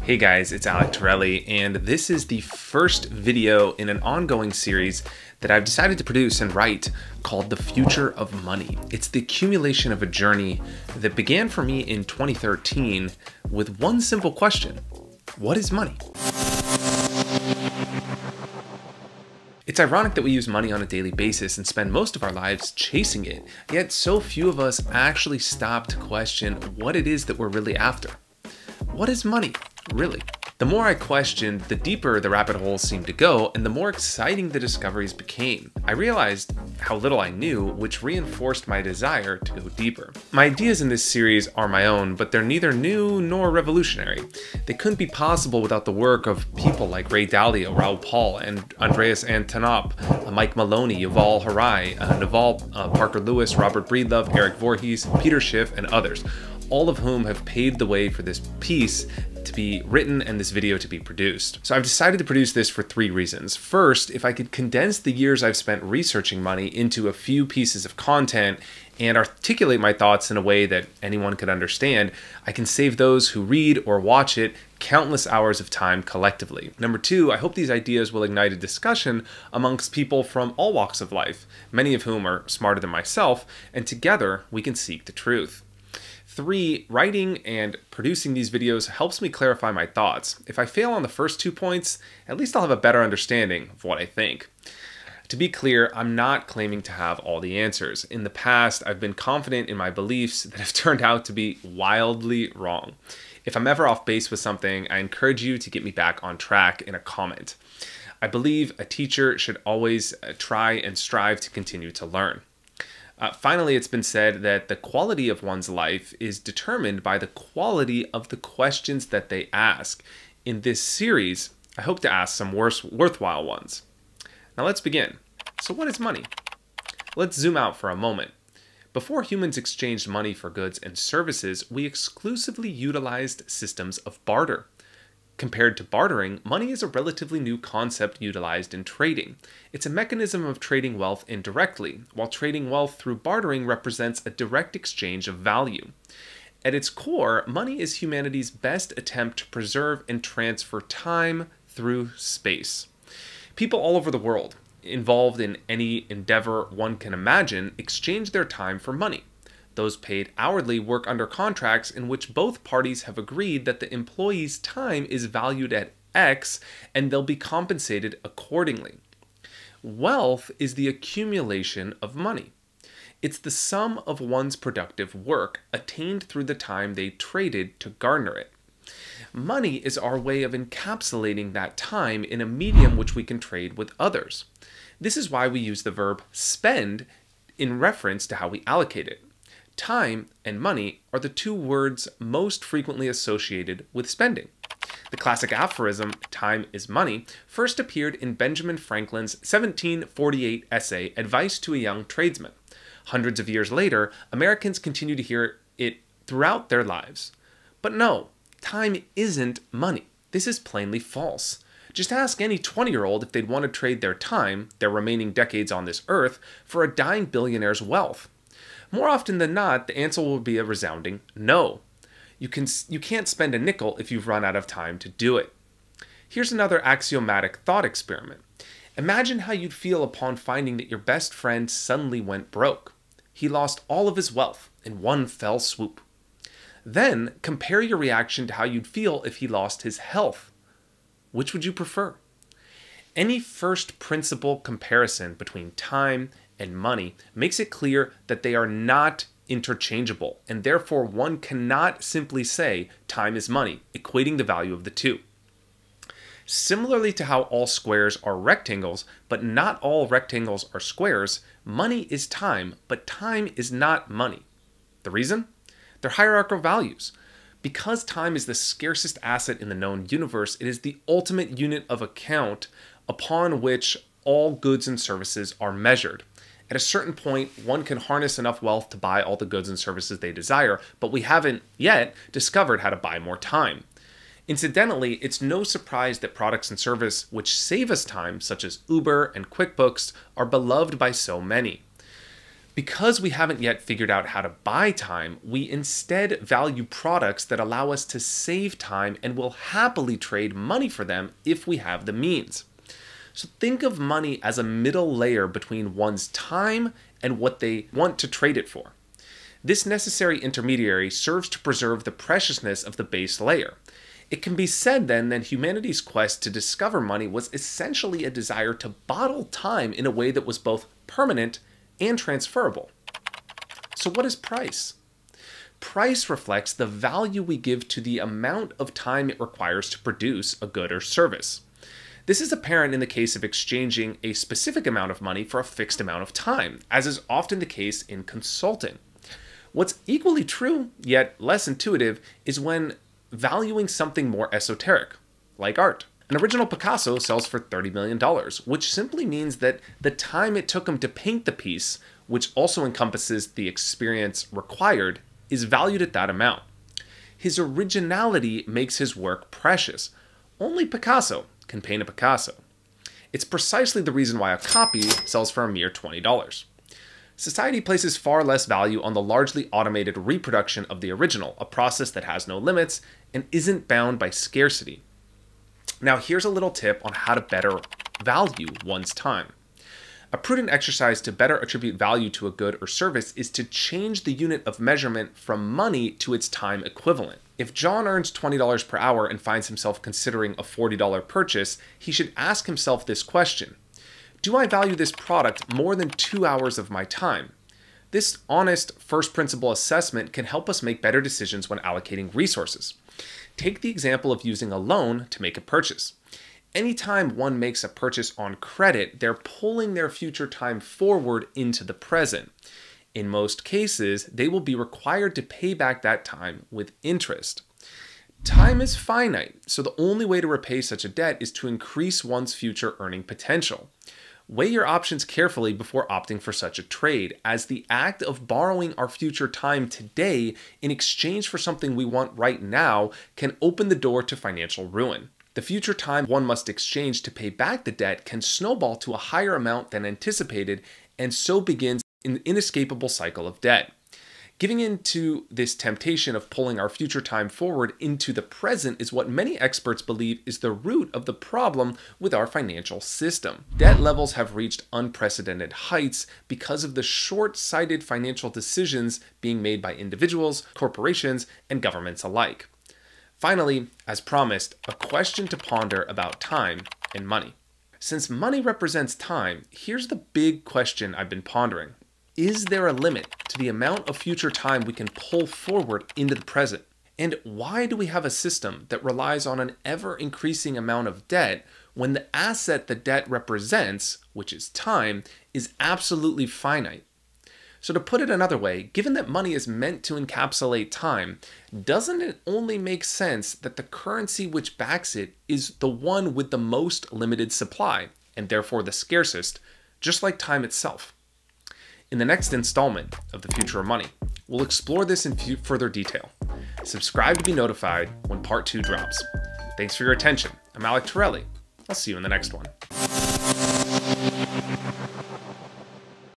Hey guys, it's Alec Torelli, and this is the first video in an ongoing series that I've decided to produce and write called The Future of Money. It's the accumulation of a journey that began for me in 2013 with one simple question: what is money? It's ironic that we use money on a daily basis and spend most of our lives chasing it, yet so few of us actually stop to question what it is that we're really after. What is money, really? The more I questioned, the deeper the rabbit holes seemed to go, and the more exciting the discoveries became. I realized how little I knew, which reinforced my desire to go deeper. My ideas in this series are my own, but they're neither new nor revolutionary. They couldn't be possible without the work of people like Ray Dalio, Raoul Pal, and Andreas Antonopoulos, Mike Maloney, Yuval Harari, Naval, Parker Lewis, Robert Breedlove, Erik Voorhees, Peter Schiff, and others, all of whom have paved the way for this piece to be written and this video to be produced. So I've decided to produce this for three reasons. First, if I could condense the years I've spent researching money into a few pieces of content and articulate my thoughts in a way that anyone could understand, I can save those who read or watch it countless hours of time collectively. Number two, I hope these ideas will ignite a discussion amongst people from all walks of life, many of whom are smarter than myself, and together we can seek the truth. Three, writing and producing these videos helps me clarify my thoughts. If I fail on the first 2 points, at least I'll have a better understanding of what I think. To be clear, I'm not claiming to have all the answers. In the past, I've been confident in my beliefs that have turned out to be wildly wrong. If I'm ever off base with something, I encourage you to get me back on track in a comment. I believe a teacher should always try and strive to continue to learn. Finally, it's been said that the quality of one's life is determined by the quality of the questions that they ask. In this series, I hope to ask some worthwhile ones. Now let's begin. So what is money? Let's zoom out for a moment. Before humans exchanged money for goods and services, we exclusively utilized systems of barter. Compared to bartering, money is a relatively new concept utilized in trading. It's a mechanism of trading wealth indirectly, while trading wealth through bartering represents a direct exchange of value. At its core, money is humanity's best attempt to preserve and transfer time through space. People all over the world, involved in any endeavor one can imagine, exchange their time for money. Those paid hourly work under contracts in which both parties have agreed that the employee's time is valued at X and they'll be compensated accordingly. Wealth is the accumulation of money. It's the sum of one's productive work attained through the time they traded to garner it. Money is our way of encapsulating that time in a medium which we can trade with others. This is why we use the verb spend in reference to how we allocate it. Time and money are the two words most frequently associated with spending. The classic aphorism, "time is money," first appeared in Benjamin Franklin's 1748 essay, Advice to a Young Tradesman. Hundreds of years later, Americans continue to hear it throughout their lives. But no, time isn't money. This is plainly false. Just ask any 20-year-old if they'd want to trade their time, their remaining decades on this earth, for a dying billionaire's wealth. More often than not, the answer will be a resounding no. You can't spend a nickel if you've run out of time to do it. Here's another axiomatic thought experiment. Imagine how you'd feel upon finding that your best friend suddenly went broke. He lost all of his wealth in one fell swoop. Then compare your reaction to how you'd feel if he lost his health. Which would you prefer? Any first principle comparison between time and money makes it clear that they are not interchangeable, and therefore one cannot simply say time is money, equating the value of the two. Similarly to how all squares are rectangles, but not all rectangles are squares, money is time, but time is not money. The reason? They're hierarchical values. Because time is the scarcest asset in the known universe, it is the ultimate unit of account upon which all goods and services are measured. At a certain point, one can harness enough wealth to buy all the goods and services they desire, but we haven't yet discovered how to buy more time. Incidentally, it's no surprise that products and services which save us time, such as Uber and QuickBooks, are beloved by so many. Because we haven't yet figured out how to buy time, we instead value products that allow us to save time and will happily trade money for them if we have the means. So think of money as a middle layer between one's time and what they want to trade it for. This necessary intermediary serves to preserve the preciousness of the base layer. It can be said then that humanity's quest to discover money was essentially a desire to bottle time in a way that was both permanent and transferable. So what is price? Price reflects the value we give to the amount of time it requires to produce a good or service. This is apparent in the case of exchanging a specific amount of money for a fixed amount of time, as is often the case in consulting. What's equally true, yet less intuitive, is when valuing something more esoteric, like art. An original Picasso sells for $30 million, which simply means that the time it took him to paint the piece, which also encompasses the experience required, is valued at that amount. His originality makes his work precious. Only Picasso can paint a Picasso. It's precisely the reason why a copy sells for a mere $20. Society places far less value on the largely automated reproduction of the original, a process that has no limits and isn't bound by scarcity. Now here's a little tip on how to better value one's time. A prudent exercise to better attribute value to a good or service is to change the unit of measurement from money to its time equivalent. If John earns $20 per hour and finds himself considering a $40 purchase, he should ask himself this question: do I value this product more than 2 hours of my time? This honest first principle assessment can help us make better decisions when allocating resources. Take the example of using a loan to make a purchase. Anytime one makes a purchase on credit, they're pulling their future time forward into the present. In most cases, they will be required to pay back that time with interest. Time is finite, so the only way to repay such a debt is to increase one's future earning potential. Weigh your options carefully before opting for such a trade, as the act of borrowing our future time today in exchange for something we want right now can open the door to financial ruin. The future time one must exchange to pay back the debt can snowball to a higher amount than anticipated, and so begins an inescapable cycle of debt. Giving into this temptation of pulling our future time forward into the present is what many experts believe is the root of the problem with our financial system. Debt levels have reached unprecedented heights because of the short-sighted financial decisions being made by individuals, corporations, and governments alike. Finally, as promised, a question to ponder about time and money. Since money represents time, here's the big question I've been pondering. Is there a limit to the amount of future time we can pull forward into the present? And why do we have a system that relies on an ever-increasing amount of debt when the asset the debt represents, which is time, is absolutely finite? So to put it another way, given that money is meant to encapsulate time, doesn't it only make sense that the currency which backs it is the one with the most limited supply, and therefore the scarcest, just like time itself? In the next installment of The Future of Money, we'll explore this in further detail. Subscribe to be notified when part 2 drops. Thanks for your attention. I'm Alec Torelli. I'll see you in the next one.